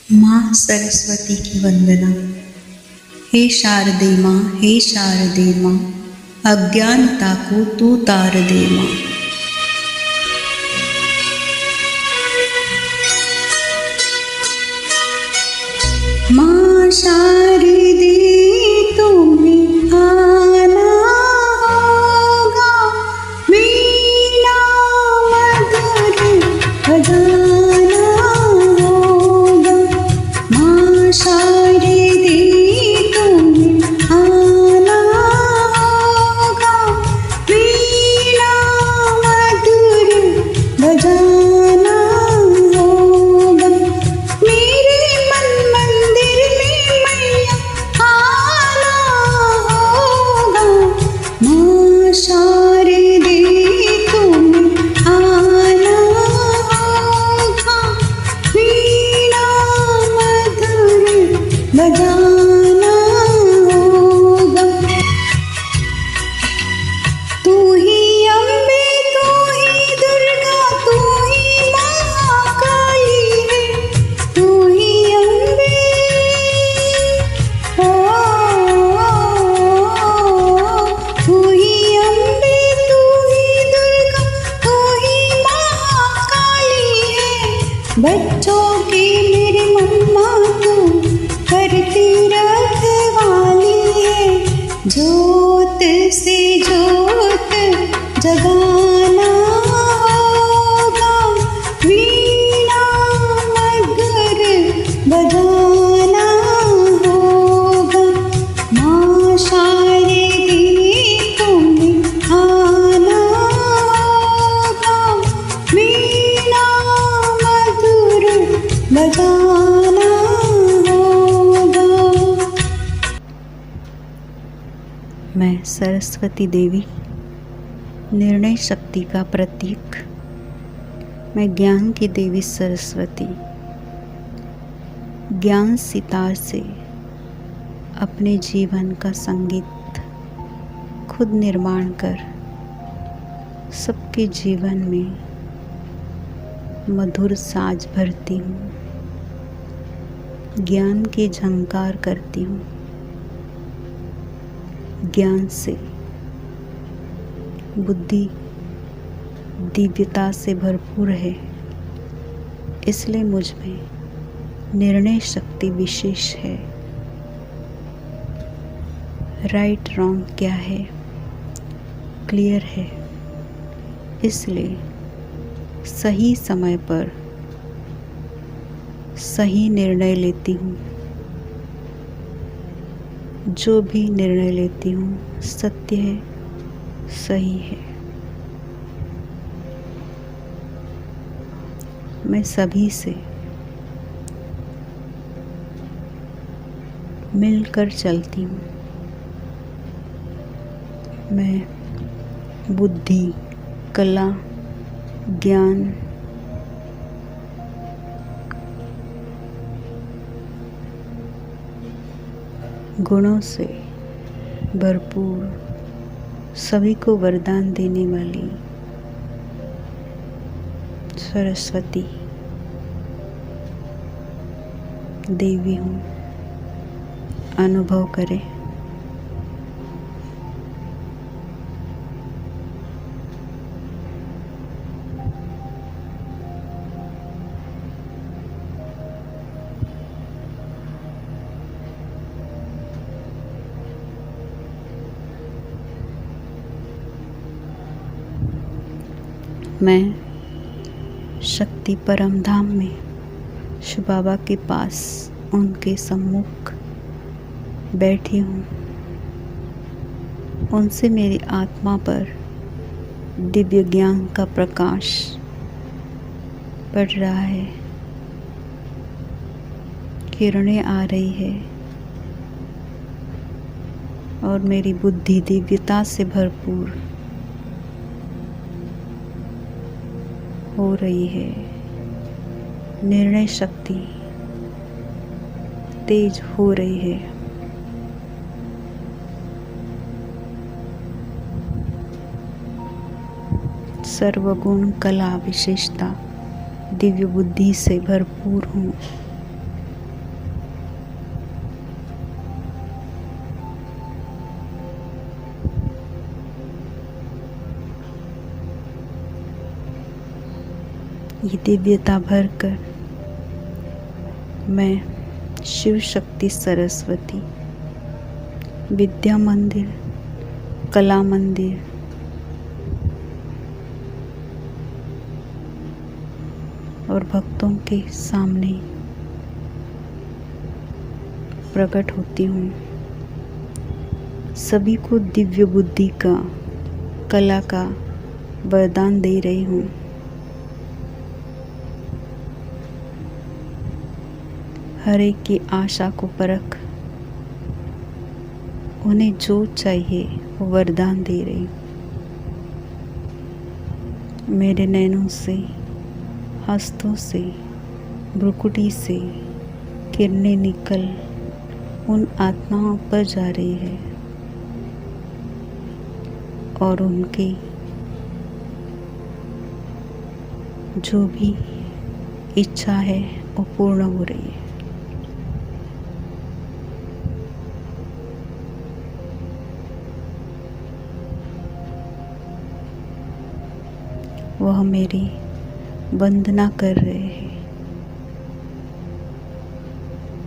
माँ सरस्वती की वंदना। हे शारदे माँ, हे शारदे माँ, अज्ञानता को तू तार दे माँ। माँ शारदे तुम्हें आना होगा, वीणा मधुर बजाना होगा। माँ शारदे तुम्हें आना होगा, वीणा मधुर बजाना होगा। मेरे मन मंदिर में मैया आना होगा। माँ शारदे तुम्हें आना होगा, वीणा मधुर बजाना होगा। तू ही अम्बे, तू ही दुर्गा, तू ही महाकाली है। तू ही अम्बे, ओ, तू ही अम्बे, तू ही दुर्गा, तू ही महाकाली है। बच्चों की मेरी मम्मा तू करती रखवाली है। ज्योत से ज्योत जगाना होगा, वीणा मधुर बजाना होगा। माँ शारदे तुम्हें आना होगा, वीणा मधुर बजाना होगा। मैं सरस्वती देवी, निर्णय शक्ति का प्रतीक। मैं ज्ञान की देवी सरस्वती, ज्ञान सितार से अपने जीवन का संगीत खुद निर्माण कर सबके जीवन में मधुर साज भरती हूँ। ज्ञान की झंकार करती हूँ। ज्ञान से बुद्धि दिव्यता से भरपूर है, इसलिए मुझ में निर्णय शक्ति विशेष है। राइट रॉन्ग क्या है क्लियर है, इसलिए सही समय पर सही निर्णय लेती हूँ। जो भी निर्णय लेती हूँ सत्य है, सही है। मैं सभी से मिलकर चलती हूँ। मैं बुद्धि, कला, ज्ञान, गुणों से भरपूर, सभी को वरदान देने वाली सरस्वती देवी हूँ। अनुभव करें। मैं शक्ति परम धाम में शिव बाबा के पास उनके सम्मुख बैठी हूँ। उनसे मेरी आत्मा पर दिव्य ज्ञान का प्रकाश पड़ रहा है। किरणें आ रही है और मेरी बुद्धि दिव्यता से भरपूर हो रही है। निर्णय शक्ति तेज हो रही है। सर्वगुण, कला, विशेषता, दिव्य बुद्धि से भरपूर हूँ। ये दिव्यता भरकर मैं शिव शक्ति सरस्वती विद्या मंदिर, कला मंदिर और भक्तों के सामने प्रकट होती हूँ। सभी को दिव्य बुद्धि का, कला का वरदान दे रही हूँ। हर एक की आशा को परख, उन्हें जो चाहिए वो वरदान दे रही हूँ। मेरे नैनों से, हस्तों से, भ्रुकुटी से किरणें निकल उन आत्माओं पर जा रही है और उनकी जो भी इच्छा है वो पूर्ण हो रही है। वह मेरी वंदना कर रहे हैं।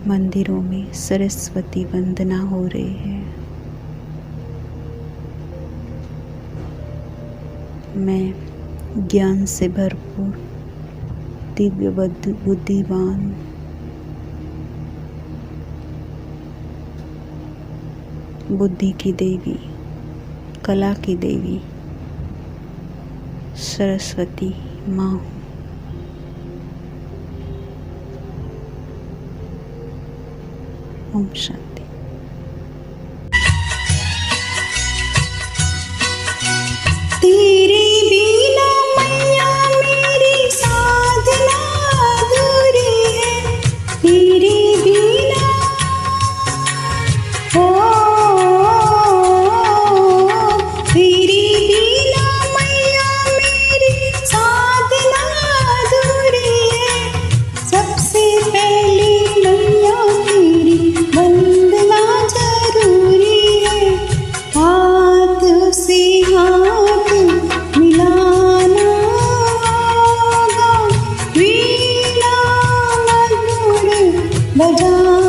मंदिरों में सरस्वती वंदना हो रही है। मैं ज्ञान से भरपूर, दिव्य बुद्धिमान, बुद्धि की देवी, कला की देवी सरस्वती माँ हूँ। ओम शांति। तेरे बिना मैया मेरी साधना अधूरी है। तेरे बिना तेरे बिना मैया मेरी साधना अधूरी है। सबसे पहले मैया तेरी वंदना जरूरी है। हाथ से हाथ मिलाना होगा, वीणा मधुर बजा